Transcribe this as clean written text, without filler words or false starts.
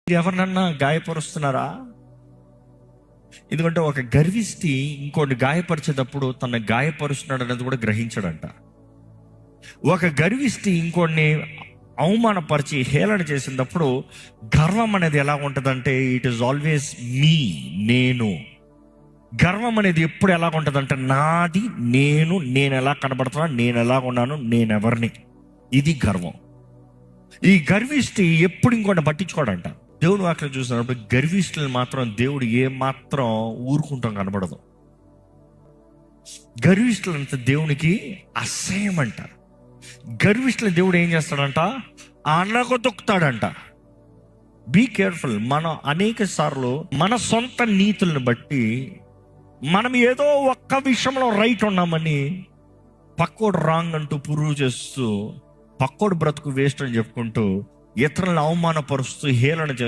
ఎవరినన్నా గాయపరుస్తున్నారా? ఎందుకంటే ఒక గర్విష్టి ఇంకోటి గాయపరిచేటప్పుడు తన గాయపరుస్తున్నాడు అనేది కూడా గ్రహించడంట. ఒక గర్విష్టి ఇంకోటిని అవమానపరిచి హేళన చేసినప్పుడు గర్వం అనేది ఎలా ఉంటుందంటే ఇట్ ఈస్ ఆల్వేస్ మీ, నేను. గర్వం అనేది ఎప్పుడు ఎలా ఉంటుందంటే నాది, నేను ఎలా కనబడుతున్నా, నేను ఎలా ఉన్నాను, నేనెవరిని. ఇది గర్వం. ఈ గర్విష్టి ఎప్పుడు ఇంకోటి పట్టించుకోడంట. దేవుడు వాక్యం చూసినప్పుడు గర్విష్ఠులను మాత్రం దేవుడు ఏ మాత్రం ఊరుకుంటాం కనబడదు. గర్విష్ఠులంతా దేవునికి అసహ్యం అంట. గర్విష్ఠులు దేవుడు ఏం చేస్తాడంట? అనగదొక్కుతాడంట. Be careful. మనం అనేక సార్లు మన సొంత నీతులను బట్టి మనం ఏదో ఒక్క విషయంలో రైట్ ఉన్నామని పక్కోడు రాంగ్ అంటూ ప్రూవ్ చేస్తూ, పక్కోడు బ్రతుకు వేస్ట్ అని చెప్పుకుంటూ, ఇతరులను అవమానపరుస్తూ హేళన చేస్తూ